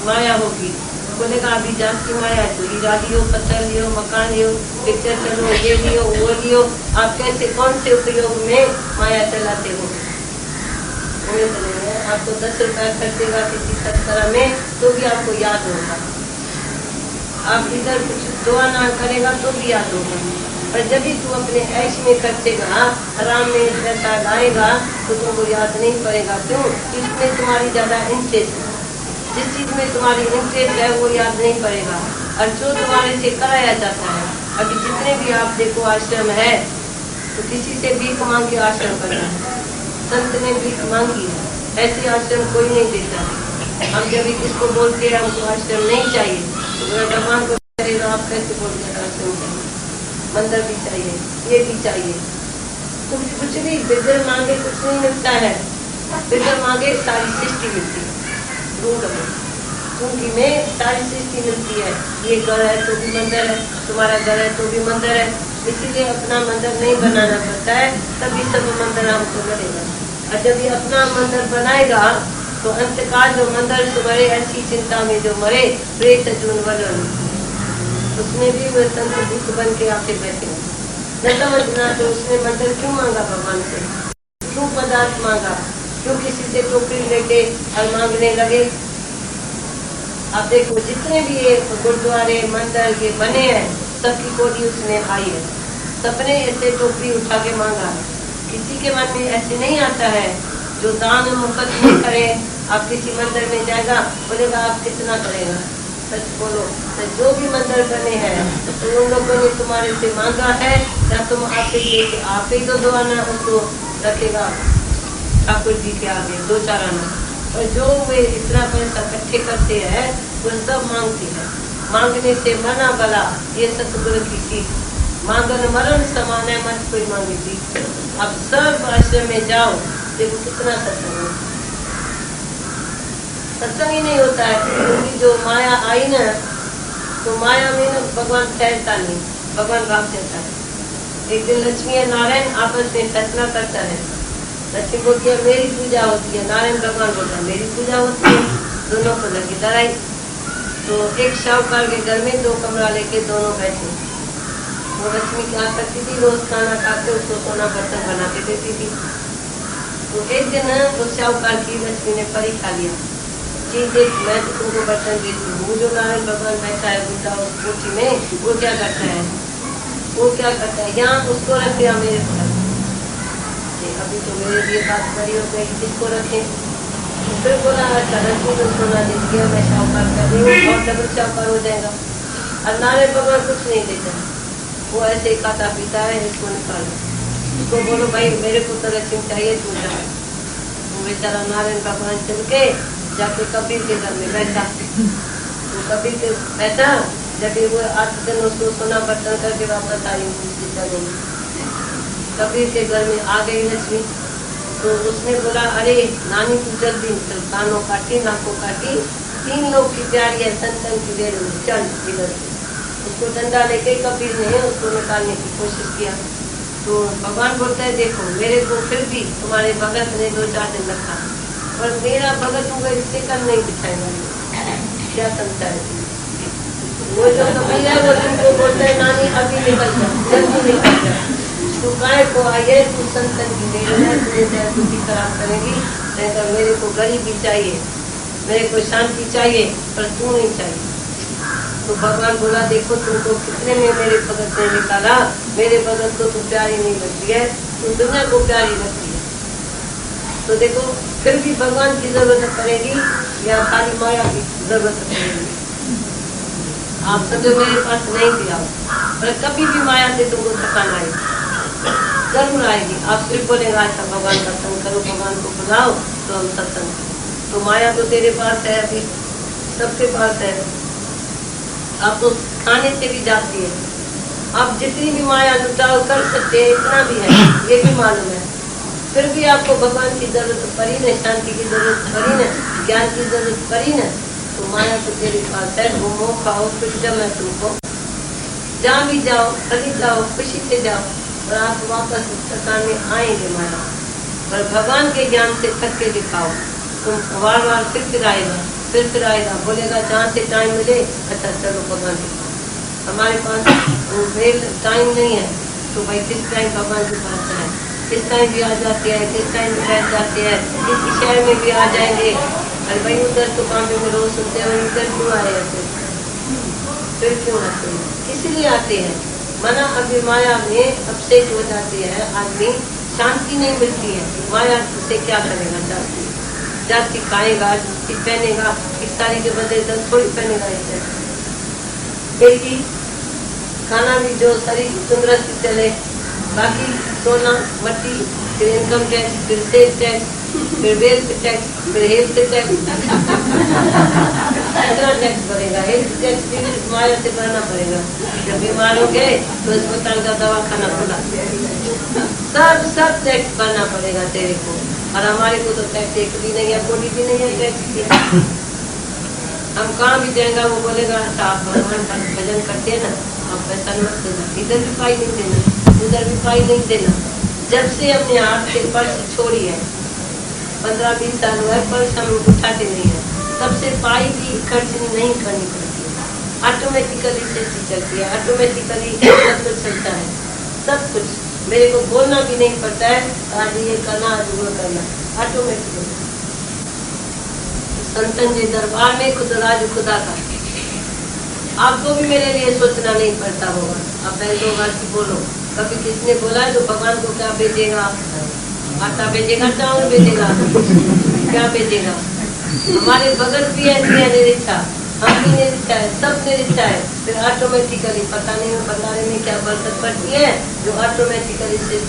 माया होगी। बोलेगा अभी जान की माया है तो हीरा लियो, पत्थर लियो, मकान लियो, पिक्चर चलो, ये लियो, वो लियो। आप कैसे कौन से उपयोग में माया चलाते हो? आपको 10 रुपया खर्चेगा किसी सत्कर्म में तो भी आपको याद होगा। आप इधर कुछ दुआ ना करेगा तो भी याद होगा। पर जब भी तू अपने ऐश में खर्चेगा, हराम में पैसा लाएगा तो तुमको याद नहीं पड़ेगा। क्यों? इसमें तुम्हारी ज्यादा इंटरेस्ट है। जिस चीज में तुम्हारी इंटरेस्ट है वो याद नहीं पड़ेगा। और जो तुम्हारे से कराया जाता है, अभी जितने भी आप देखो आश्रम है तो किसी से भीख मांग के आश्रम करना है। संत ने भीख मांगी है, ऐसे आश्रम कोई नहीं देता है। हम जब किसको बोलते हैं हमको आश्रम नहीं चाहिए तो भगवान को कहेगा आप कैसे बोलते हैं आश्रम चाहिए, मंदिर भी चाहिए, ये भी चाहिए। तुम कुछ भी बिगड़ मांगे कुछ नहीं मिलता है। बिगड़ मांगे सारी सृष्टि मिलती है। क्योंकि में सारी सृष्टि मिलती है। ये घर है तो भी मंदिर है, तुम्हारा घर है तो भी मंदिर है। इसीलिए अपना मंदिर नहीं बनाना पड़ता है, तभी सब मंदिर हमको मिलेगा। और जब ये अपना मंदिर बनाएगा तो अंतकाल जो मंदिर से मरे, ऐसी चिंता में जो मरे, प्रेत जून वलन, उसमें भी वो संत भूत बन के आके बैठे। न समझना तो उसने मंदिर क्यों मांगा भगवान से, क्यों पदार्थ मांगा, क्यों किसी से टोकरी लेके और मांगने लगे। आप देखो जितने भी ये गुरुद्वारे मंदिर के बने हैं सबकी कोठी उसमें आई है। सबने ऐसे टोकरी उठा के मांगा है। किसी के मन में ऐसे नहीं आता है जो दान मुफ्त में करे। आप किसी मंदिर में जाएगा बोलेगा आप कितना करेगा, सच बोलो। तो जो भी मंदिर बने हैं तो उन लोगों ने तुम्हारे से मांगा है या तुम आपसे लेके आप ही तो दुआना उसको रखेगा ठाकुर जी के आगे, दो चार आना। और जो वे इतना पैसा इकट्ठे करते हैं वो सब मांगते हैं। मांगने से मना भला, ये सतगुरु की चीज। मांगन मरण समान है, मत कोई मांगे जी। अब सब आश्रम में जाओ, देखो कितना सत्संग है। सत्संग ही नहीं होता है क्योंकि जो माया आई ना, तो माया में ना भगवान ठहरता नहीं, भगवान भाग जाता है। एक दिन लक्ष्मी और नारायण आपस में फैसला करता है। लक्ष्मी बोलती है मेरी पूजा होती है, नारायण भगवान बोलता है मेरी पूजा होती है। दोनों को लगी लड़ाई। तो एक शाहूकार के घर में 2 कमरा लेके दोनों बैठे। वो लक्ष्मी क्या करती थी, रोज खाना खाते उसको सोना बर्तन बना के देती थी। तो एक दिन उस शाहूकार की लक्ष्मी ने परीक्षा लिया जी, देख मैं तो तुमको बर्तन देती हूँ, जो नारायण भगवान बैठा है बुढ़ा उस कोठी में, वो क्या करता है, वो क्या करता है, यहाँ उसको रख दिया मेरे पास। अभी तो मेरे लिए बात बड़ी हो गई, किसको रखें। फिर बोला अच्छा लक्ष्मी को सोना दे दिया, मैं शाहूकार कर रही हूँ और डबल शाहूकार हो जाएगा। और नारायण भगवान कुछ नहीं देता, वो ऐसे ही खाता पीता है, इसको निकालो, उसको बोलो भाई मेरे को तो लक्ष्मी चाहिए, तू जा। वो बेचारा नारायण भगवान चल के जाके कबीर के घर में बैठा। वो कबीर के बैठा, जब वो 8 दिन उसको सोना बर्तन करके वापस आई कबीर के घर में आ गई लक्ष्मी। तो उसने बोला अरे नानी तू जल्दी चल, कानों काटी नाकों काटी, 3 लोग की प्यारी है, संतन की देर में चल इधर। उसको डंडा लेके कबीर ने उसको निकालने की कोशिश किया। तो भगवान बोलता है देखो मेरे को फिर भी तुम्हारे भगत ने 2-4 दिन रखा, पर मेरा भगत तुमको इससे कर नहीं दिखाएगा। क्या समझा है वो जो कबीर है वो तुमको बोलता है नानी अभी निकल जा, जल्दी निकल जा, तू गाय को आइए, तू संतन की देर है, तुझे चाहे दुखी खराब करेगी, नहीं तो मेरे को गरीबी चाहिए, मेरे को शांति चाहिए, पर तू नहीं चाहिए। तो भगवान बोला देखो तुमको कितने में मेरे भगत ने निकाला, मेरे भगत को तू प्यारी नहीं लगती है, तू दुनिया को प्यारी लगती है। तो देखो फिर भी भगवान की जरूरत पड़ेगी या खाली माया की जरूरत पड़ेगी। आप समझो मेरे पास नहीं दिया, पर कभी भी माया से तुमको थकान आएगी, जरूर आएगी। आप सिर्फ बोलेगा अच्छा भगवान का संग करो, भगवान को बुलाओ तो हम सत्संग करो। तो माया तो तेरे पास है, अभी सबके पास है। आप तो खाने से भी जाती है, आप जितनी भी माया लुटाओ कर सकते हैं, इतना भी है ये भी मालूम है। फिर भी आपको भगवान की जरूरत पड़ी न, शांति की जरूरत पड़ी न, ज्ञान की जरूरत पड़ी न, तो माया तो तेरे पास है। घूमो खाओ कुछ जमा, तुमको जहाँ भी जाओ कभी जाओ खुशी से जाओ, और आप वापस थकान में आएंगे माया। पर भगवान के ज्ञान से थक के दिखाओ, तुम बार बार फिर आएगा। फिर आएगा, बोलेगा जहाँ से टाइम मिले अच्छा चलो भगवान के पास। हमारे पास मेल टाइम नहीं है तो भाई किस टाइम भगवान के पास जाए, किस टाइम भी आ जाते हैं, किस टाइम भी बैठ जाते हैं, किस शहर में भी आ जाएंगे। अरे भाई उधर तो काम में रोज सुनते हैं, इधर क्यों आए हैं? फिर क्यों आते हैं? इसीलिए आते हैं। मना अभी माया में अपसेट हो जाती है आदमी, शांति नहीं मिलती है। माया से क्या करेगा? जाति जाति खाएगा, जूती पहनेगा, इस साड़ी के बदले 10 थोड़ी पहनेगा। एक ही खाना भी जो शरीर तंदुरुस्ती चले, बाकी सोना मट्टी, फिर इनकम टैक्स, फिर सेल टैक्स, फिर वेल्थ टैक्स, फिर हेल्थ टैक्स। कितना टैक्स भरेगा? हेल्थ टैक्स भी माया से भरना पड़ेगा। जब बीमार हो गए तो अस्पताल का दवाखाना खुला, सब टैक्स भरना पड़ेगा तेरे को। और हमारे को तो टैक्स एक भी नहीं है, बॉडी भी नहीं है टैक्स की। हम कहाँ भी जाएंगे वो बोलेगा अच्छा आप भगवान का भजन करते हैं ना, आप पैसा मत देना, इधर भी पाई नहीं देना, उधर भी पाई नहीं देना। जब से अपने हाथ से पर्स छोड़ी है, 15-20 साल हुआ है, पर्स हम उठाते नहीं है, तब से पाई भी खर्च नहीं करनी पड़ती है। ऑटोमेटिकली सेफ्टी चलती है, ऑटोमेटिकली सब कुछ चलता है। सब कुछ मेरे को बोलना भी नहीं पड़ता है, आज ये करना आज वो करना, ऑटोमेटिकली। संतन जी दरबार में खुद राज खुदा का। आपको भी मेरे लिए सोचना नहीं पड़ता होगा। आप पहले 2 बार की बोलो, कभी किसने बोला है तो भगवान को क्या भेजेगा? आटा भेजेगा, चावल भेजेगा, क्या भेजेगा? हमारे भगत भी ऐसी है निरीक्षा, हम भी निरीक्षा है, सब निरीक्षा है। फिर ऑटोमेटिकली पता नहीं क्या बरकत पड़ती है जो ऑटोमेटिकली से